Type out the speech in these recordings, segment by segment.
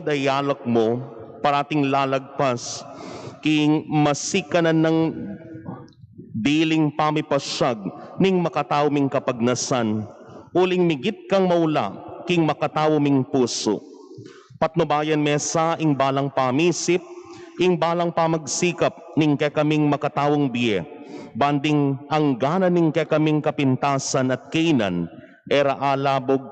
ay alak mo, parating lalagpas, king masikanan ng diling pamipasyag, ning makatawming kapagnasan, uling migit kang maula, king makatawming puso. Patnubayan mesa, ing balang pamisip, ing balang pamagsikap, ning kaming makatawang biye, banding ang gana ning kaming kapintasan at kainan, era alabog,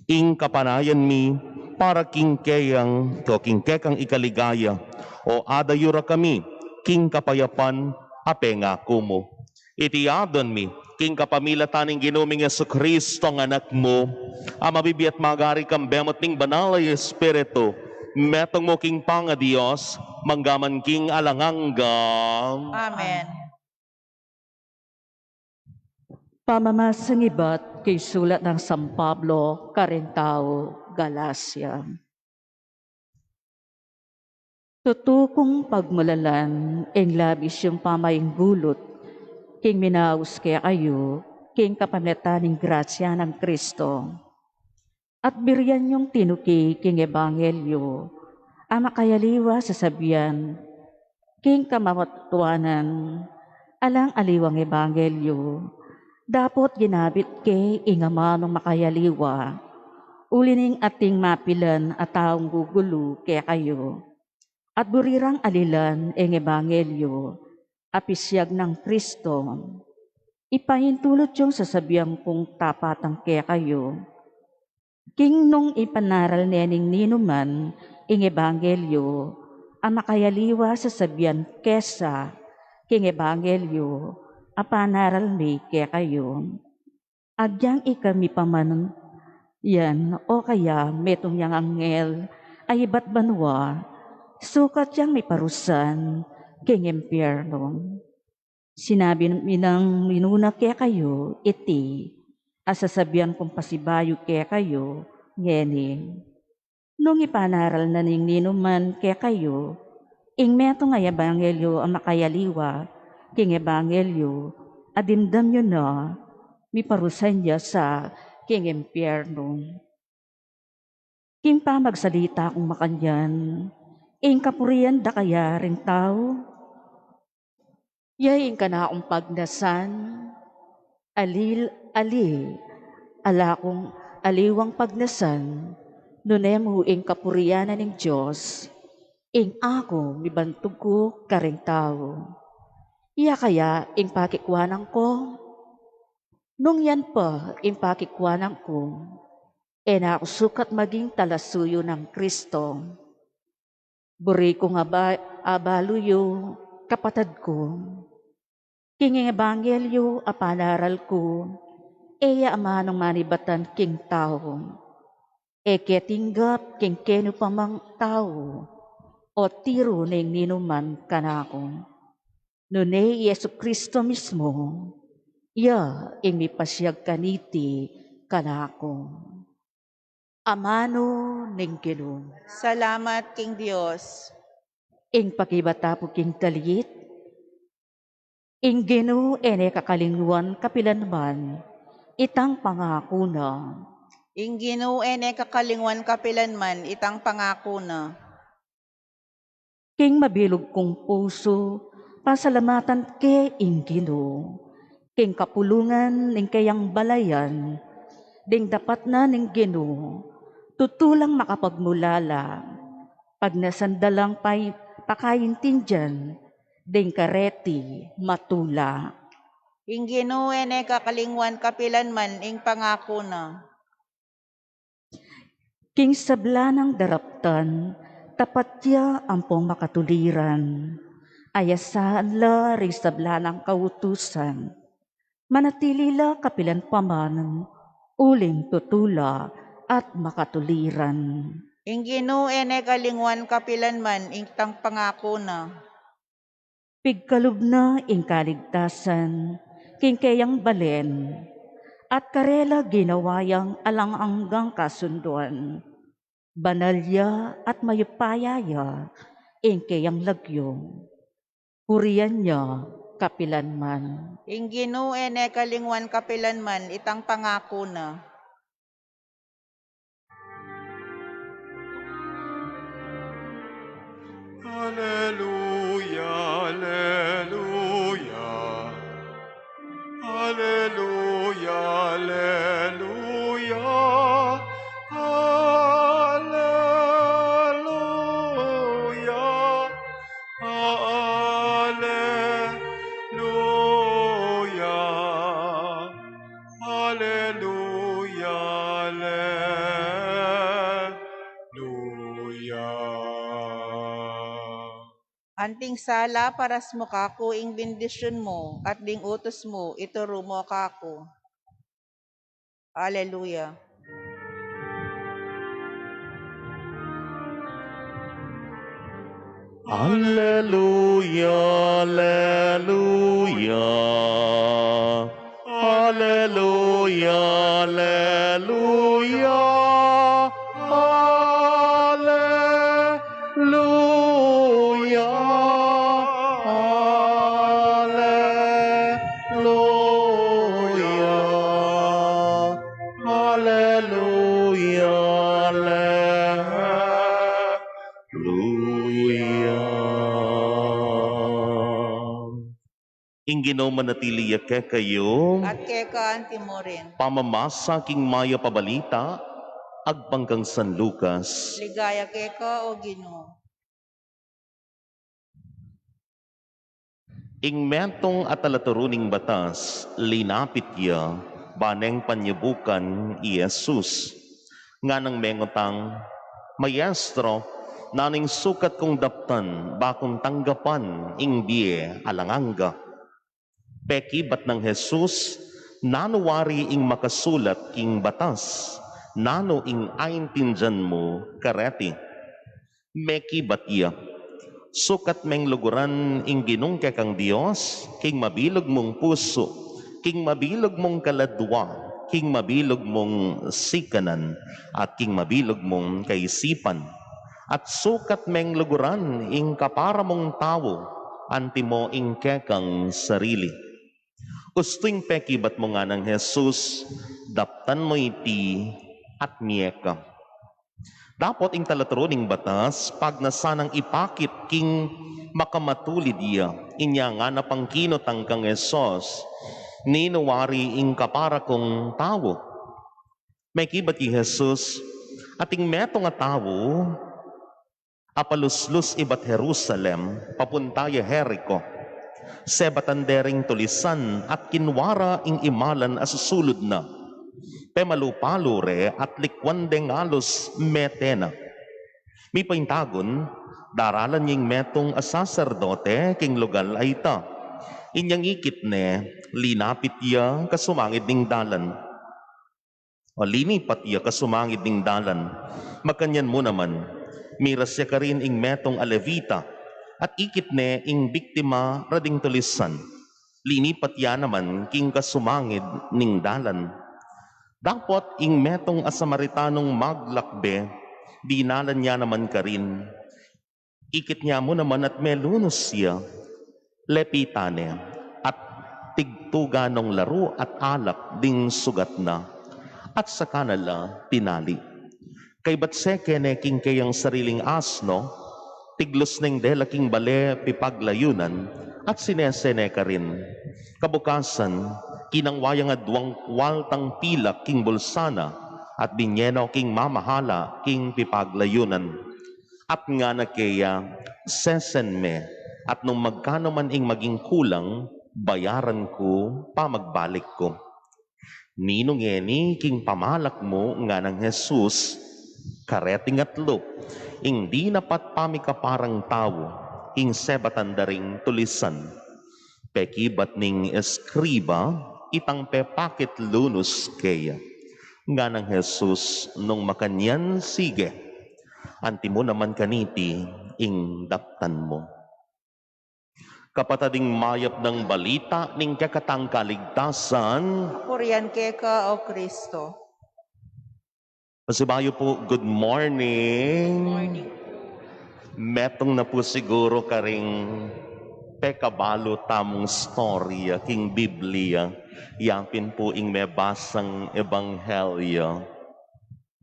ing kapanayan mi, para king kekang ikaligaya, o adayura kami, king kapayapan, apenga kumo. Iti adon mi, king kapamilataning ginuming Yesu Kristo ang anak mo, mabibiyat magari kang bemot ning banal ay Espiritu, metong mo king panga Diyos, manggaman king alanganggang. Amen. Pamamasang iba't kay sulat ng San Pablo, Carintao, Galacia. Tutukong pagmulalan, ing labis yung pamaying gulot, king minaus kaya kayo, king kapametaning grasya ng Kristo. At biryan yung tinuki, king ebanghelyo, ang makayaliwa sa sabiyan, king kamamatuanan, alang aliwang ebanghelyo, dapat ginabit kay ingamanong makayaliwa, ulining ating mapilan at taong gugulo kaya kayo. At burirang alilan ang ebanghelyo, apisyag ng Kristo. Ipahintulot yung sasabihan kong tapatang kaya kayo. King nung ipanaral nening ninuman ang ebanghelyo, ang makayaliwa sa sabihan kesa king ebanghelyo, apanaral mi kaya kayo. Agyang ikami paman yan o kaya metong yang anghel ay iba't banwa, sukat yang may parusan king impyerno. Sinabi minang minuna kaya kayo, iti, asasabihan kong pasibayo kaya kayo, ngeni. Nung ipanaral na ning ninuman kaya kayo, ing meto nga ebanghelyo ang makayaliwa, king ebanghelyo, adimdam yun na, may parusan niya sa king impyerno. King pa magsalita kong makanyan, ing kapurian da kaya rin tao, yaing ka na akong pagnasan, ala kong aliwang pagnasan, nunemu ing kapurianan ng Diyos, ing ako mibantog ko karing tao. Iya kaya ing pakikwanan ko, nung yan pa ing pakikwanan ko, na ako sukat maging talasuyo ng Kristo. Buri ko nga abaluyo, kapatid ko. King ebanghelyo apanaral ko, eya amanong manibatan king tao. Ketinggap king keno pamang tao, o tiro ning ninuman kanako. Nunay Yesu Kristo mismo, ya ing mipasyag kaniti kanako. Amano ning Ginoo. Salamat, King Diyos. Ing pakibata po king talit, ing Ginoo ene kakalingwan kapilanman, itang pangako na. Ing Ginoo ene kakalingwan kapilanman, itang pangako na. King mabilog kong puso, pasalamatan ke ing Ginoo. King kapulungan ning kayang balayan, ding dapat na ning Ginoo, tutulang makapagmulala, pag nasandalang pakayintindihan, ding kareti matula. Ing Ginoo ene kakalingwan kapilanman, ing pangako na. King sabla ng daraptan, tapat ya ampong makatuliran. Ayasaan la ring sabla ng kautusan. Manatili la kapilan paman, uling tutula at makatuliran. Ing Ginoo ene kalingwan kapilanman, ing tang pangako na. Pigkalub na ing kaligtasan, king kayang balen, at karela ginawayang alang-anggang kasunduan. Banalya at mayupayaya, ing kayang lagyong. Puriyan niya kapilanman. Ing Ginoo ene kalingwan kapilanman, itang pangako na. Alleluia, alleluia. Alleluia, alleluia. Alleluia. Alleluia. Alleluia, alleluia. Anting sala paras mo kako ing bendisyon mo at ding utos mo ituro mo kako. Hallelujah. Alleluia, alleluia. Alleluia, alleluia. Alleluia. Alleluia. Alleluia, Hallelujah. Ingino manatili ke kayo, At keka anti mo rin. pamamasa king maya pabalita, agpangkang San Lucas. Ligaya keka o Ginoo. Ing mentong at alaturuning batas, linapit ya, baneng panyabukan i Jesus. Nga nang mengotang, Maestro, naning sukat kong daptan, bakong tanggapan, ing die alanganga. Peki bat ng Jesus, nanuwari ing makasulat ing batas, nano ing aintindyan mo kareti. Meki bat iya, sukat meng luguran ing ginungke kang Dios, king mabilog mong puso, king mabilog mong kaladwa, king mabilog mong sikanan, at king mabilog mong kaisipan. At sukat meng luguran ing kapara mong tao, anti mo ing kekang sarili. Gusto'ng pekibat mo nga ng Jesus, daptan mo iti at miyeka. Dapat ing talaturuning batas, pag nasanang ipakit king makamatulid iya, inya nga napangkinot ang kang Jesus, ninuwari ing kapara kong tao. May kibat i Jesus, ating meto nga tao, apaluslus ibat Jerusalem, papunta ya Jericho. Sebatandering tulisan at kinwara ing imalan asusulod na. Pemalupalure at likwandeng alos metena. Mi paintagon, daralan yung metong asaserdote king lugal ay ta. Inyang ikit ne, linapit iya kasumangid ning dalan. O linipat iya kasumangid ning dalan. Makanyan mo naman, miras siya ka rin ing metong alevita. At ikit ne ing biktima rading tulisan. Linipat ya naman king kasumangid ning dalan. Dapat ing metong asamaritanong maglakbe, dinalan niya naman ka rin. Ikit niya mo naman at melunos siya, lepitane, at tigtuganong laro at alak ding sugat na, at sa kanala tinali. Kay batseke ne king kayang sariling asno, tiglos ng delaking bale pipaglayunan at sinesene ka rin. Kabukasan, kinangwayang adwang waltang pilak king bulsana at binyeno king mamahala king pipaglayunan. At nga na kaya, sesenme at nung magkano man ing maging kulang, bayaran ko pa magbalik ko. Ninong eni king pamalak mo nga ng Jesus, kareting atlo, ing di napat pamikaparang tao, ing sebatandaring tulisan. Pekibat ning eskriba, itang pepakit lunus kaya. Nga ng Jesus, nung makanyan sige, anti mo naman kaniti, ing daptan mo. Kapatading mayap ng balita, ning kakatang kaligtasan, Kurian keka o Kristo. Pasibayo po, good morning. Morning. Metong na po siguro karing pekabalo tamong storya king Biblia. Yapin po ing mebasang ebanghelyo.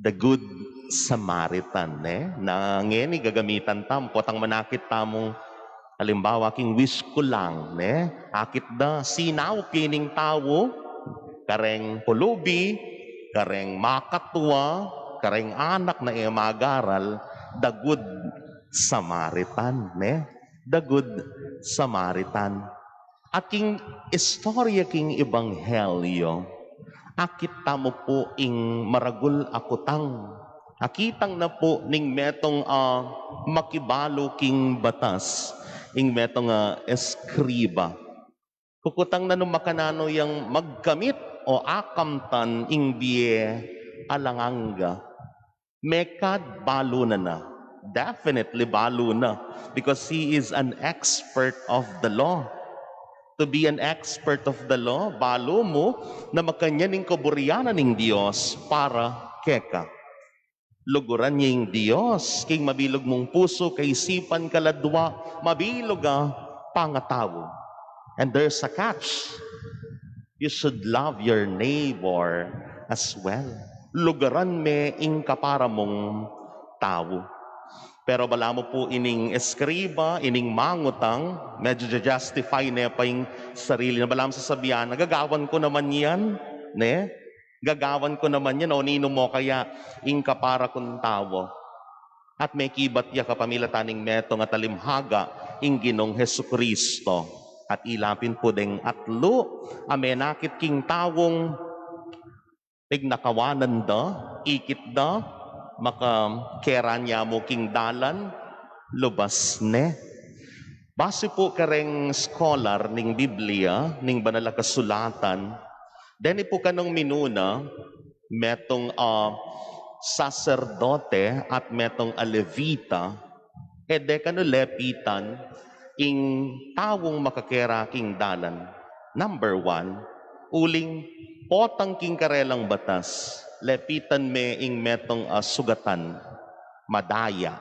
The Good Samaritan, Nangeni gagamitan tam, potang manakit tamong halimbawa king wish ko lang, akit da sinaw kining tawo, kareng pulubi, kareng makatwa, kareng anak na magaral, the Good Samaritan, The Good Samaritan. At king istorya king ebanghelyo, akit tamo po ing maragul akutang. Akitang na po ning metong makibalo king batas, ing metong eskriba. Kukutang na nung makanano yang magkamit o akamtan ing biye alanganga. Mekad balo na. Definitely balo na. Because he is an expert of the law. To be an expert of the law, balo mo na makanyaning kaburyanan ng Diyos para keka. Luguran niya yung Diyos, king mabilog mong puso, kaisipan kaladwa, mabilog pangatawo. And there's a catch. You should love your neighbor as well. Lugaran me ing kapara mong tao. Pero bala mo po ining eskriba, ining mangutang, medyo justify na pa yung sarili na balam sasabihan, nagagawan ko naman yan, Gagawan ko naman yan, o nino mo kaya ing kapara kong tawo. At may kibat ya kapamilataning meto nga talimhaga ing Ginong Hesukristo. At ilapin po deng atlo, amenakit king tawong pignakawanan da, ikit da, makakeranya mo king dalan, lubas Base po kareng scholar ning Biblia, ning banal na kasulatan, deni po kanong minuna, metong saserdote at metong alevita, ede kano lepitan, ing tawong makakera king dalan. Number 1, uling potang king karelang batas, lepitan me ing metong sugatan, madaya,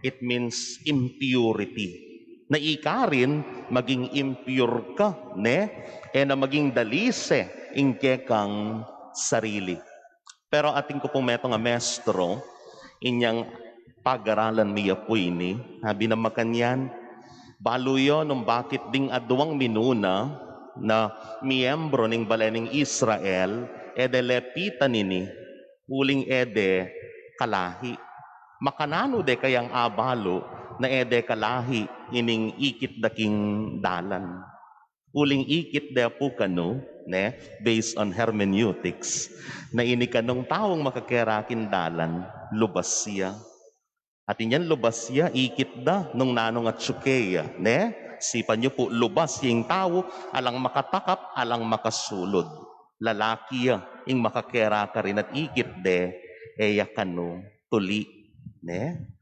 It means impurity. Na ikarin, maging impure ka, na maging dalise, ing kekang sarili. Pero ating ko pong metong mestro, inyang pag-aralan miya po ini, habi na makanyan, baluyo nung bakit ding adwang minuna na miyembro ning balening Israel, ede lepitan ini, uling ede kalahi. Makanano de kayang abalo na ede kalahi ining ikit daking dalan. Uling ikit de po kano, based on hermeneutics, na ini kanong taong makakerakin dalan, lubas siya. At inyan lubas siya, ikit da nung nanong at sukeya, Sipan niyo po, lubas yung tao, alang makatakap, alang makasulod. Lalaki ing makakera ka rin at ikit de, eya kano, tuli.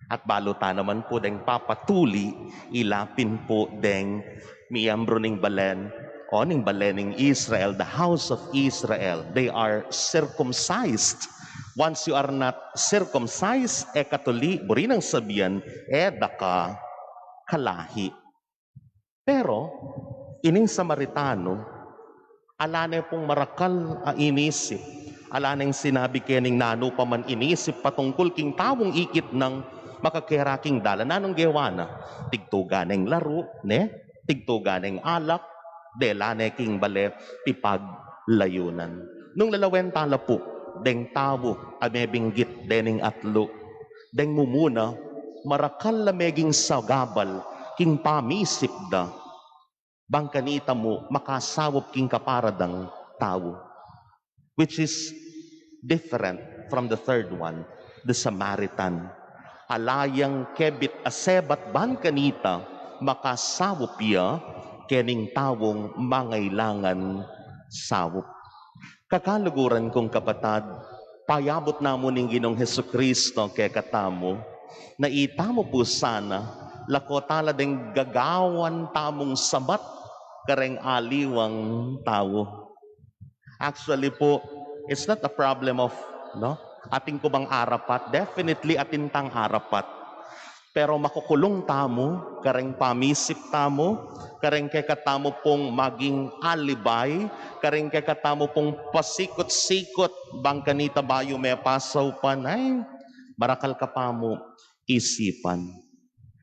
At baluta naman po deng papatuli, ilapin po deng miyembro ning balen, o ning balening Israel, the house of Israel. They are circumcised. Once you are not circumcised, katuli, burinang sabihan, daka kalahi. Pero, ining Samaritano, alane pong marakal inisip, alaneng sinabi kening nano pa man inisip patungkol king tawong ikit ng makakeraking dalan. Nanong gewana? Tigtuganeng laro, tigtuganeng alak, delane king bale, pipag layunan. Nung lalawen tala po, deng tawo, amebinggit dening atlo, deng mumuna, marakal lameging sagabal, king pamisip da, bangkanita mo, makasawop king kaparadang tao. Which is different from the third one, the Samaritan. Alayang kebit asebat bangkanita, makasawop ya, kening tawong mangailangan sawop. Kakaluguran kong kapatad, payabot namo ning Ginong Hesukristo kay katamo, na itamo po sana, lako tala deng gagawan tamong sabat, kareng aliwang tao. Actually po, it's not a problem of, ating kubang arapat. Definitely atintang arapat. Pero makukulong tamo, kareng pamisip tamo, kareng kay katamo pong maging alibay, kareng kay katamo pong pasikot-sikot, bang kanita bayo may pasaw panay, barakal ka pa mo isipan.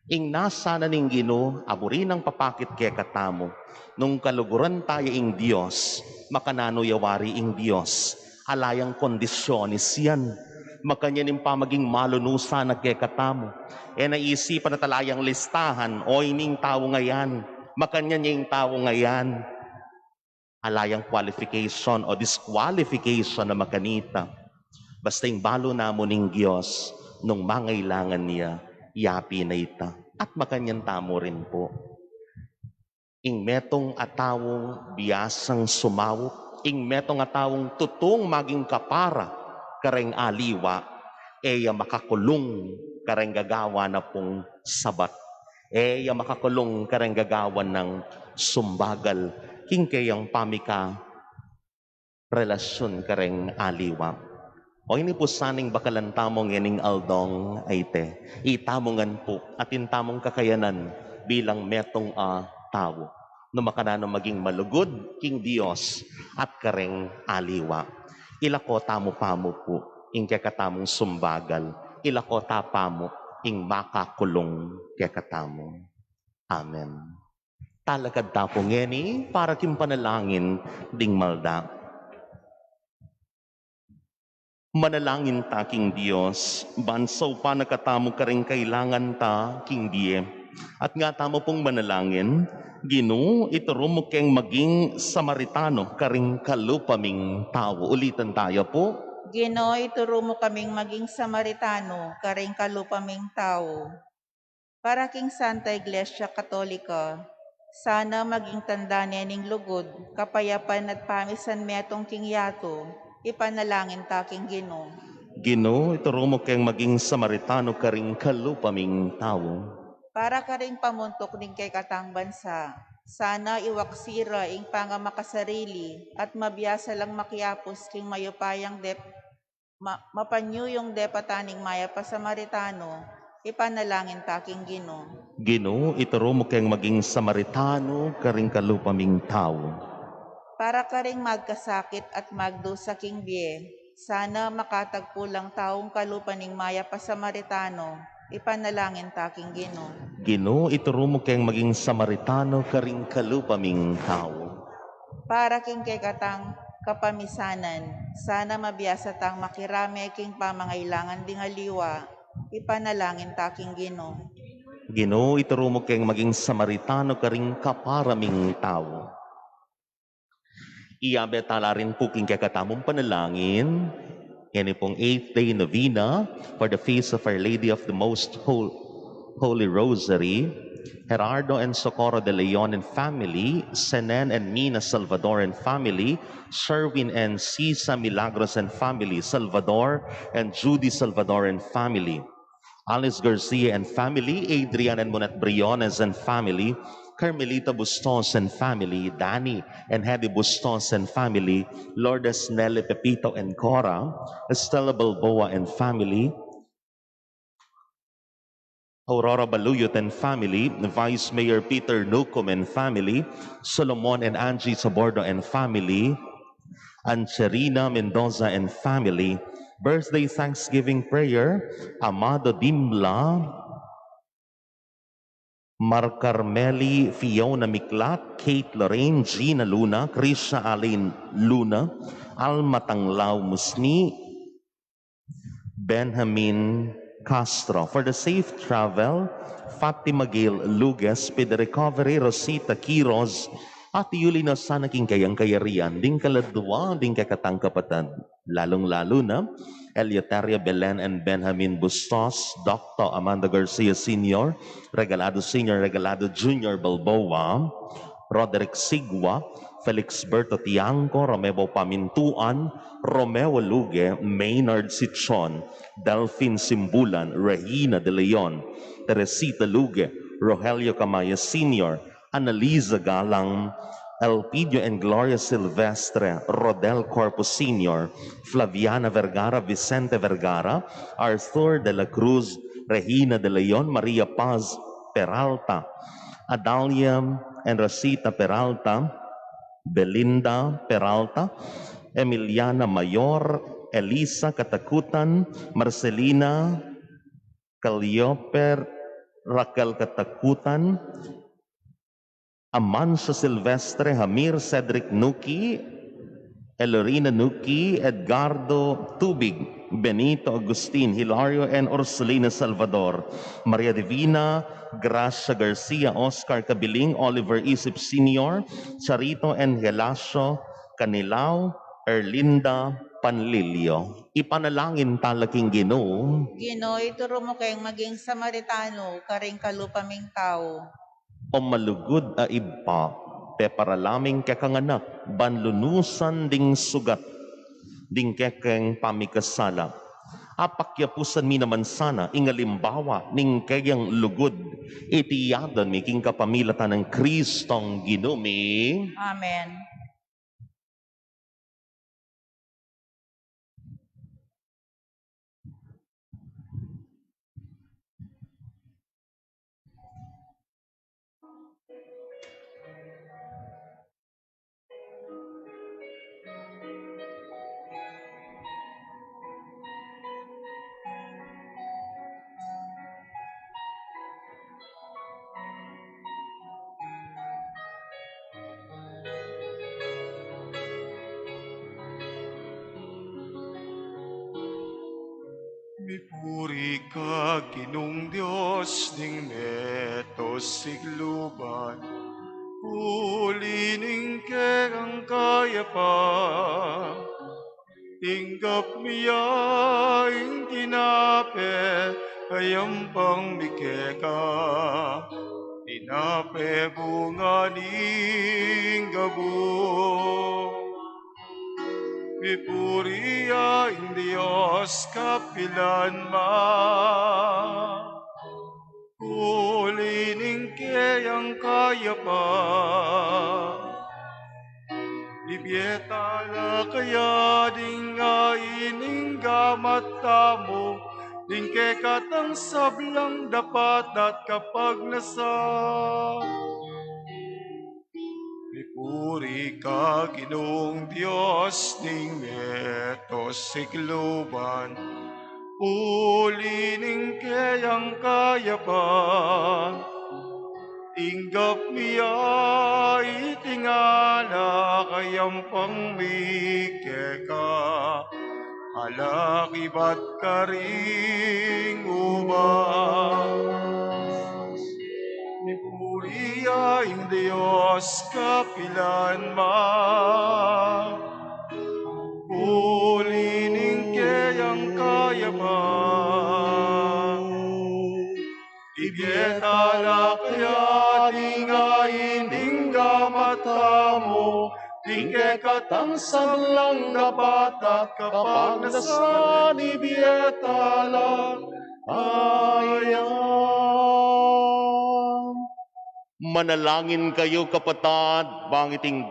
Ing nasa na ning Ginoo, aburin ang papakit kay katamo, nung kaluguran tayo ing Diyos, makanano yawari ing Diyos, alayang kondisyonis yan, makanyanin pa maging malunusan na kay katamo, naisipan na talayang listahan, o ining tao ngayan, makanyan yung tao ngayan, alayang qualification o disqualification na makanita, basta yung balo namo ning Diyos, nung mangailangan niya, yapi na ita. At makanyan tamo rin po. Ing metong atawong biyasang sumawok, ing metong atawong tutong maging kapara, kareng aliwa, makakulong kareng gagawa na pong sabat. Makakulong kareng gagawan ng sumbagal, king kayang pamika relasyon kareng aliwa. O ini po saning bakalan tamong yaning aldong aite. Itamongan po at intamong kakayanan bilang metong tao. No makanano maging malugod king Dios at kareng aliwa. Ilako tamo pamo po ing kakatamong sumbagal. Ilako tapamo ing makakulong kakatamong. Amen. Talakad tapong ngeni para kim panalangin ding malda. Manalangin ta, King Diyos, bansaw pa nakatamo ka rin kailangan ta, King Die. At nga tamo pong manalangin, Ginoo, ituro mo keng maging Samaritano, karing kalupaming tao. Ulitan tayo po. Ginoo, ituro mo kaming maging Samaritano, karing kalupaming tao. Para king Santa Iglesia Katolika, sana maging tanda ning lugod, kapayapan at pamisan metong king yato, ipanalangin taking Ginoo. Ginoo, ituro mo keng maging Samaritano, karing kalupaming tao. Para karing pamuntok din kay katang bansa, sana iwaksira ing pangamakasarili at mabiyasa lang makiapos king mayupayang mapanyo yung depataning maya pa Samaritano, ipanalangin taking Ginoo. Ginoo, ituro mo keng maging Samaritano, karing kalupaming tao. Para karing magkasakit at magdusa king biye, sana makatagpo lang taong kalupaning maya pa Samaritano, ipanalangin taking Ginoo. Ginoo, ituro mo keng maging Samaritano, karing kalupaming tao. Para king kay katang kapamisanan, sana mabiyasa tang makirame king pamangailangan ding aliwa, ipanalangin taking Ginoo. Ginoo, ituro mo keng maging Samaritano, karing kaparaming tao. Iabetala rin po king kakatamong panalangin. Yan pong 8th day novena for the feast of Our Lady of the Most Holy Rosary. Gerardo and Socorro de Leon and family, Senen and Mina Salvador and family, Sherwin and Cisa Milagros and family, Salvador and Judy Salvador and family, Alice Garcia and family, Adrian and Monat Briones and family, Carmelita Bustos and family, Danny and Hedy Bustos and family, Lourdes Nelly Pepito and Cora, Estela Balboa and family, Aurora Baluyot and family, Vice Mayor Peter Nucom and family, Solomon and Angie Sabordo and family, Ancherina Mendoza and family, birthday Thanksgiving prayer, Amado Dimla, Mar Carmeli Fiona Miklat, Kate Lorraine, Gina Luna, Krisha Aline Luna, Alma Tanglaw Musni, Benjamin Castro. For the safe travel, Fatima Gail Luges, for the recovery, Rosita Quiroz, at yuli na sana king kayang kayarian, ding kaladwa, ding kakatang kapatid. Lalong-lalo na, Eleuteria Belen and Benjamin Bustos, Dr. Amanda Garcia Sr., Regalado Sr., Regalado Jr. Balboa, Roderick Sigwa, Felix Berto Tiangco, Romeo Pamintuan, Romeo Luge, Maynard Sichon, Delphine Simbulan, Regina De Leon, Teresita Luge, Rogelio Camaya Sr., Annalisa Galang, Elpidio and Gloria Silvestre, Rodel Corpus Sr., Flaviana Vergara, Vicente Vergara, Arthur de la Cruz, Regina de Leon, Maria Paz Peralta, Adalia and Rosita Peralta, Belinda Peralta, Emiliana Mayor, Elisa Katakutan, Marcelina Callioper, Raquel Katakutan, Amancio Silvestre, Hamir Cedric Nuki, Elorina Nuki, Edgardo Tubig, Benito Agustin, Hilario and Ursulina Salvador, Maria Divina, Gracia Garcia, Oscar Cabiling, Oliver Isip Sr., Charito and Gelasio Canilao, Erlinda Panlilio. Ipanalangin talaking Ginoo, Ginoo, ituro mo kayong maging Samaritano, karing kalupaming tao. o malugod a ibpa, te paralaming kakanganak, banlunusan ding sugat, ding kekeng pamikasala. Apakyapusan mi naman sana, ingalimbawa, ning kayang lugod, itiyadan mi king kapamilatan ng Kristong Ginumi. Amen. Mipuri ka, Ginong Diyos, ning neto sigluban. Ulining kerang kaya pa, tinggap miya ing tinape, kayampang mikeka. Tinape bunga ning gabong. Mipuriya ing Diyos kapilan ma. Ulining kayang kaya pa. Ibieta na kaya ding ining gamat tamo. Ding katang sablang dapat at kapag nasa. Mipuri ka, Ginong Diyos, ning neto sigluban. Ulining kayang kaya pa. Tinggap miya itingala kayampang mikeka. Alakibat ka ring ubas. Mipuriya ing Diyos kapilan ma. Ulining kayang kaya pa. Ibieta na kaya dingain ding gamata mo. Tingke katang sablang dapat at kapag nasan ibieta lang kaya. Manalangin kayo kapatid, bangiting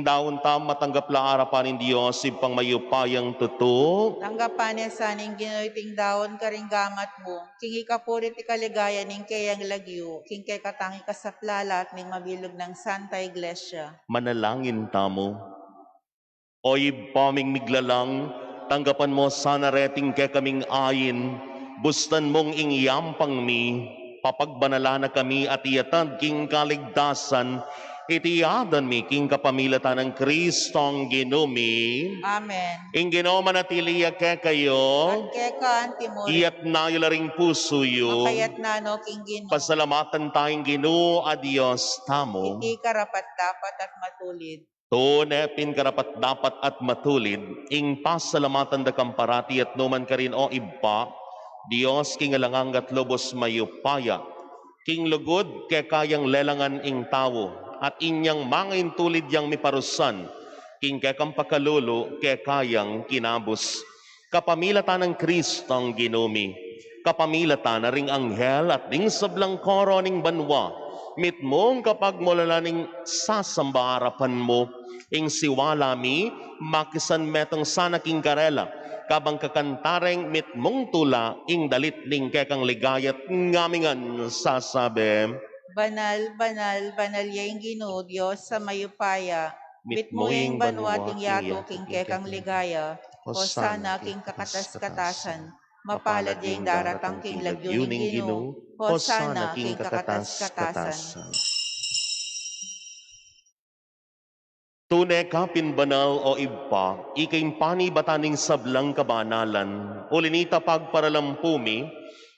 daon tam matanggap la harapan ng Diyos, ipang mayupayang tuto. Tanggapan niya sa ning ginoiting daon karing gamat mo. Kingi ka purit ikaligaya ning kayang lagyo. King kay katangi kasaplala at ning mabilog ng Santa Iglesia. Manalangin tamo. Oy paming miglalang, tanggapan mo sana reting ke kaming ayin, bustan mong ingyampang mi, papagbanala na kami at iyatad king kaligdasan, itiyadan mi king kapamilatan ng Kristong Ginumi. Amen. Ing Ginoo manatiliya ke kayo, At kay ka antimor, iyat na yularing puso yo, makayat na no king Ginoo. pasalamatan tayong Ginoo a Diyos tamo. Iti karapat dapat at matulid. Tunepin karapat dapat at matulid, ing pasalamatan da kamparati at numan ka rin o ibpa, Diyos king alanganggat lobos mayupaya, king lugod ke kayang lelangan ing tao, at inyang mga intulid yang miparusan, king ke kampakalulu ke kayang kinabos. Kapamilatan ng Kristong Ginumi, kapamilatan na ring anghel at ding sablang koro ning banwa, mit mong kapag mulalaning sasamba harapan mo, ing siwalami, makisan metong sana king karela, kabang kakantareng mit mong tula, ing dalit ning kekang ligayat, ngamingan sasabi, Banal, banal, banal yaing Ginoo, Diyos sa mayupaya. mit Bitmuing moing banwating yato banwa king king kekang ligaya. Hosana king kakatas-katasan. Mapalad yaing daratang king lagyuning Ginoo. Hosana king kakatas-katasan. Tunay ka pinbanal o ibpa, ikaing pani bataning sablang kabanalan, ulinita pagparalampumi,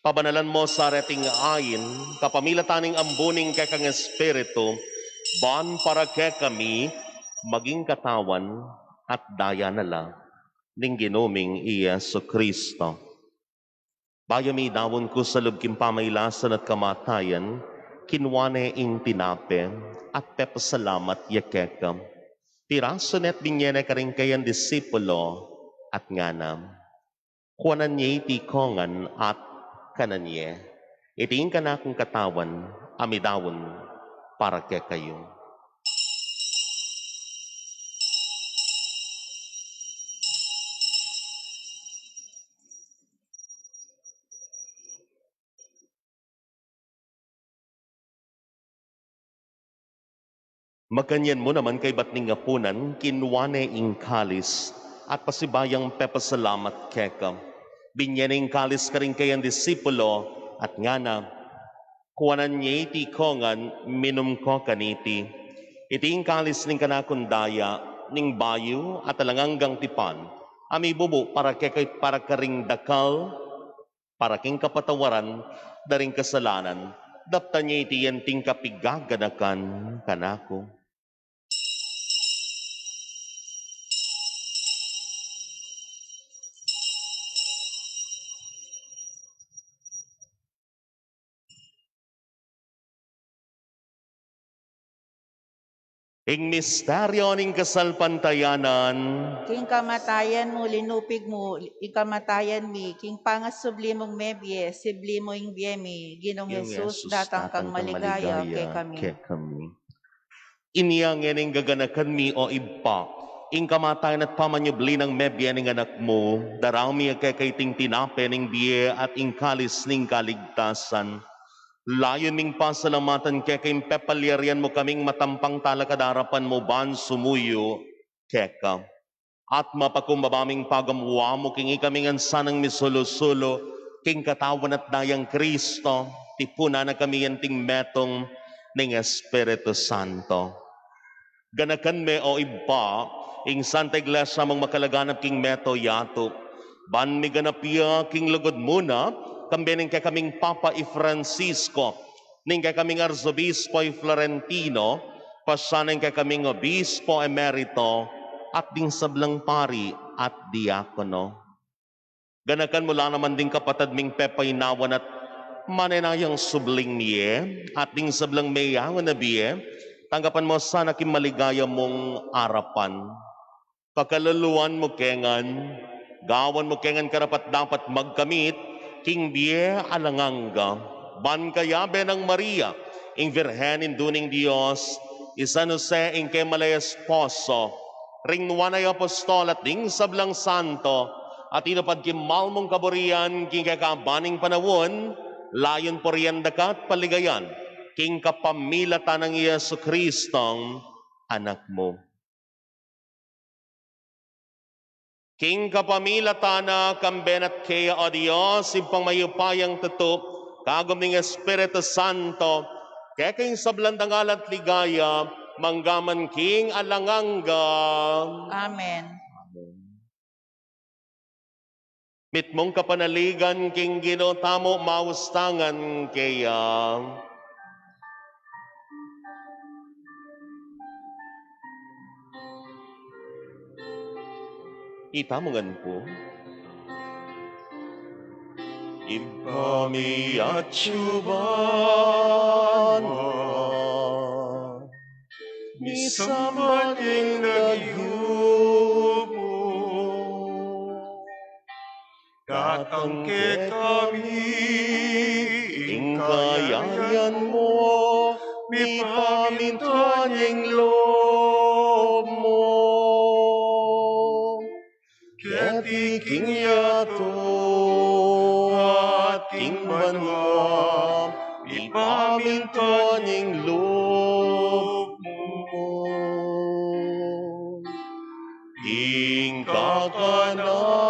pabanalan mo sa reting ayin, kapamilataning ambuning kekang espiritu, ban para ke kami, maging katawan at daya nala, ning ginuming Iyesu Kristo. Bayami dawon ko sa lubking pamaylasan at kamatayan, kinwane ing tinape, at pepasalamat yakekam. Tiraso net binyene karing kayan disipulo at nganam. Kuanan niya iti kongan at kananye. Itiin ka na akong katawan, amidawon para ke kayo. Maganyan mo naman kay batning ngapunan, kinwane ing kalis, at pasibayang pepasalamat kekam. Binyaning kalis ka rin kayang disipulo, at nga na, kuwanan niya iti kongan, minum ko kaniti. Iting kalis ning kanakundaya, ning bayo, at alanganggang tipan, ami bubo para kekay para karing dakal, para king kapatawaran, daring kasalanan, dapta niya iti yenting kapigaganakan kanako. Ing misteryo ning kasalpantayanan, King kamatayan mo, linupig mo, ikamatayan mi, king pangas sublimong mebye, siblimo ing biyemi, Ginong Jesus, datang kang maligaya, kay kami. Iniyang yaning gaganakan mi o ibpa, ing kamatayan at pamanyubli ng mebye ning anak mo, darami kay ting tinape ning biye at ing kalis ning kaligtasan. Layon ming pasalamatan kay pepalyarian mo kaming matampang talakadarapan mo ban sumuyo, keka. At mapakumbabaming pagamuwa mo kingi kaming ansanang misulusulo, king katawan at dayang Kristo, tipuna na kami yanting metong ning Espiritu Santo. Ganakan me o iba, ing Santa Iglesia mong makalaganap king meto yato, ban mi ganapia king lugod muna, kambening kay kaming Papa i Francisco, ning kay kaming Arzobispo i Florentino, pasaning kay kaming Obispo Emerito, at ding sablang pari at diakono. Ganakan mula naman ding kapatad ming Pepay Nawan at manenayang subling miye, at ding sablang mayawan na biye, tanggapan mo sana kim maligaya mong arapan. Pagkaluluan mo kengan, gawan mo kengan karapat dapat magkamit, king biye alanganga, ban kayabe ng Maria, ing Virhenin duning Dios, San Jose ing kay malay esposo, ring wanay apostol at ding sablang santo, at inapad kimal mong kaburian, king kakabaning panawon, layon po riyan dakat paligayan, king kapamilatan ng Yesu Kristong anak mo. King kapamilatana kambenat kaya o Diyos, impang mayupayang tutup, kagom ning Espiritu Santo, keking sablandangal at ligaya, manggaman king alangangga. Amen. Mit mong kapanaligan king ginotamo maustangan kaya. Itamungan po. Impami at syuban mo, Misamban ing nagyumo, datang ke kami, ing kayayan mo, ipamintuan yung loob mo. Ket iking yato ating banwa, ipamintuan yung loob mo. Ing kakanan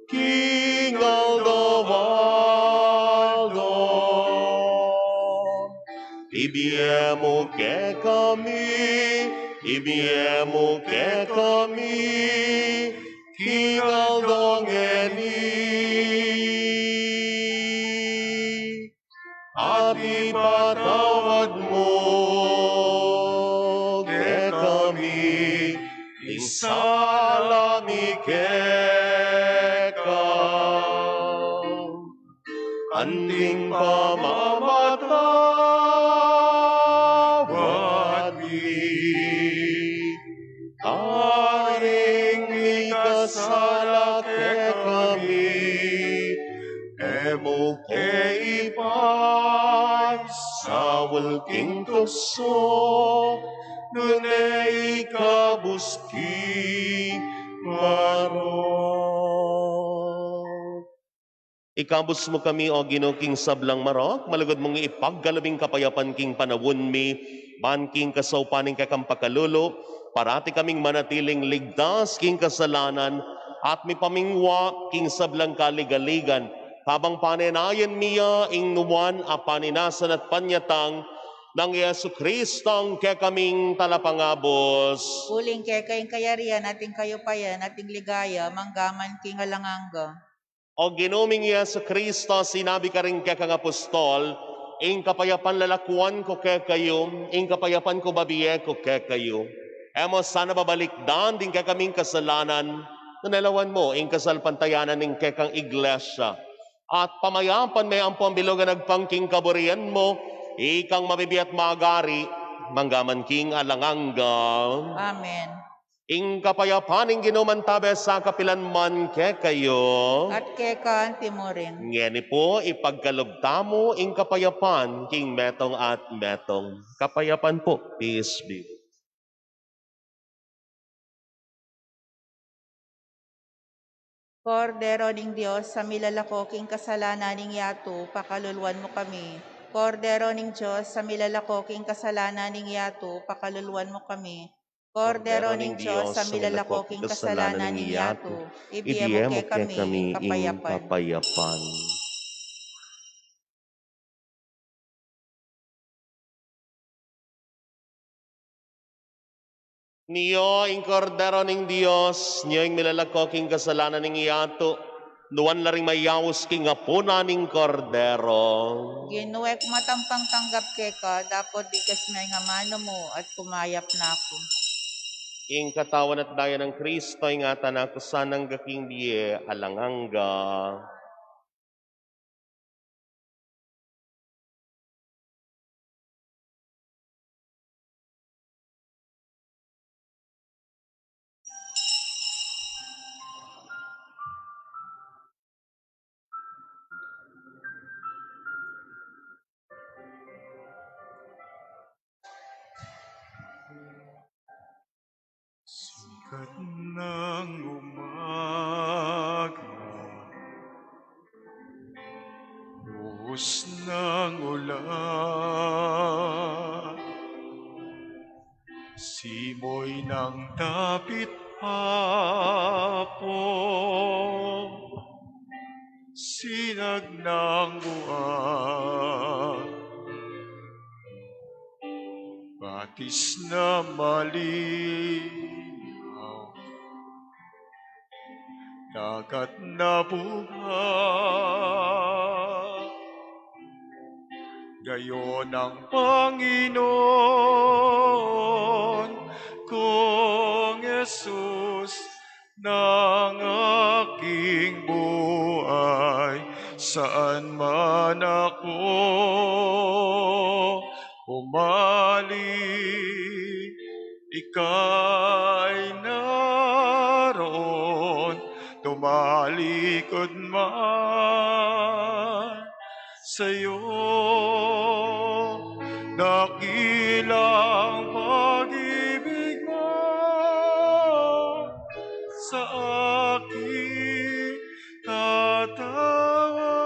King Aldo, ibiemo ke kami, King Aldongeni, at ipatawad mo ke kami, isalami anting pamamatawad aring ikasala ke kami, emo ke ipan sawal king tukso, nunay ikabuski maro. Ikabos mo kami, o Ginoo king sablang marok, malugod mong ipaggalabing kapayapan king panawon mi, man king kasaupaning kakang pakalulo, parati kaming manatiling ligtas king kasalanan, at mi pamingwa king sablang kaligaligan, habang panenayan miya ing nuwan a paninasan at panyatang, ng Yesu Kristong ke kaming talapangabos. Uling kay kayong kayarian, ating kayupayan, ating ligaya, manggaman king alanganga. O Ginoming Yesu Kristo, sinabi ka rin kaya kang apostol, ing kapayapan lalakuan ko kaya kayo, ing kapayapan ko babiye ko kaya kayo. Emo sana babalikdan din kaya kaming kasalanan, nanalawan mo, ing kasalpantayanan ing kaya kang iglesia. At pamayapan may ampong bilogan nagpangking kaburian mo, ikang mabibiyat magari, manggaman king alanganga. Amen. Ing kapayapaning ginumantabe sa kapilanman ke kayo. At kekan timurin. Ngeni po ipagkalugtamo ing kapayapan king metong at metong. Kapayapan po, peace be. Kordero ning Diyos, sa milalakoking kasalanan ning yato, pakaluluan mo kami. Kordero ning Diyos, sa milalakoking kasalanan ning yato, pakaluluan mo kami. Kordero ning Diyos, sa milalakoking kasalanan ning yato, ibiyemo ke kami kapayapan. Kapayapan. Niyo, ing kordero ning Diyos, niyo ing milalagkoking kasalanan ning iyato, nuwan laring mayawos king apuna ning kordero. Ginuwek matampang tanggap keka, dapat dikas may nga mano mo at kumayap na ako. Ing katawan at daya ng Kristo, ingatan ako sanang gaking biye alanganga. Sikat ng umaga, buhos ng ulan, simoy ng dapit hapon, sinag ng buwan, batis na malinaw, dagat na buhay, gayon ang Panginoon kong Jesus ng aking buhay, saan man ako umali, ika'y naroon, tumalikod man sa'yo. Dakilang pag-ibig mo sa aking tatawa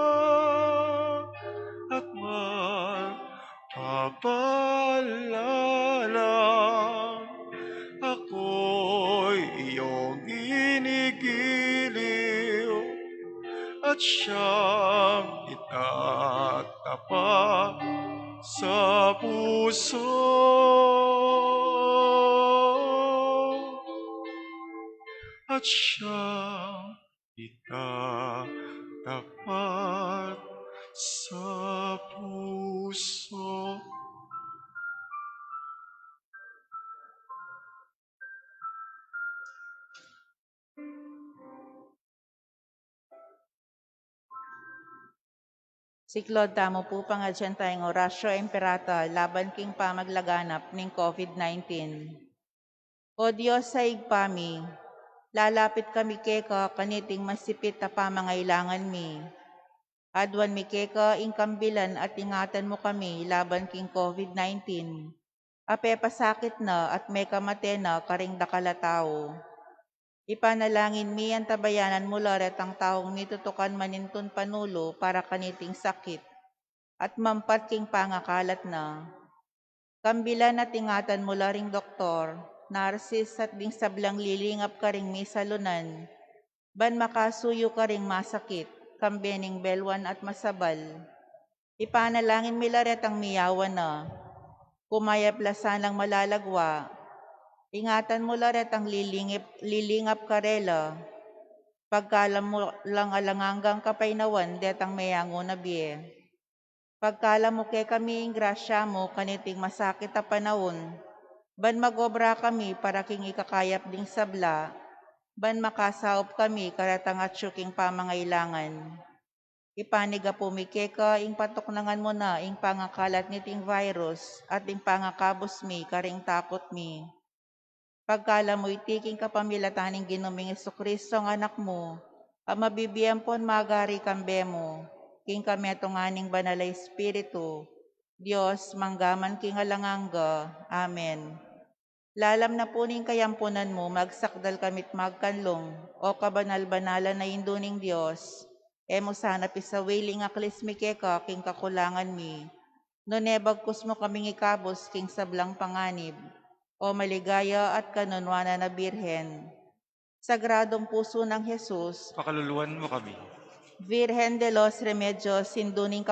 at magpapalala. Ako'y iyong ginigiliw at siyang itatapat sa puso. At siyang itatapat sa puso. Siklod tamo po pangadyan tayong orasyo imperata laban king pamaglaganap ning COVID-19. O Diyos sa igpami, lalapit kami keka kaniting masipit na pamangailangan mi. Adwan mi keka ingkambilan at ingatan mo kami laban king COVID-19. Ape pasakit na at may kamate na karing dakalatao. Ipanalangin mi ang tabayanan mo laret ang taong nitutukan manintun panulo para kaniting sakit at mampat king pangakalat na. Kambilan at ingatan mo laring doktor, narsis at ding sablang lilingap karing mi salunan, ban makasuyo karing masakit, kambening belwan at masabal. Ipanalangin mi laret ang miyawan na, kumayaplasan lang malalagwa, ingatan mo laret ang lilingap karela, pagkalam mo lang alanganggang kapaynawan detang mayango na biye. Pagkalam mo kay kami grasya mo kaniting masakit a panahon, ban magobra kami para king ikakayap ding sabla, ban makasaop kami karatang at syuking pamangailangan. Ipaniga po mi keka ing patuknangan mo na ing pangakalat niting virus at ing pangakabos mi karing takot mi. Pagkala mo itiking kapamilataning ginuming Jesucristo ang anak mo, ang mabibiyam pon magari kambe mo, king kametonganing banalay Espiritu, Diyos manggaman king alanganga. Amen. Lalam na po ning kayampunan mo, magsakdal kamit magkanlong, o kabanal-banalan na induning Diyos, emo sana pisawiling aklis mi keka king kakulangan mi, no nebagkus mo kaming ikabos king sablang panganib, o maligaya at kanunwana na Birhen. Sagradong puso ng Jesus, Pakaluluwan mo kami. Virgen de los Remedios, sinduning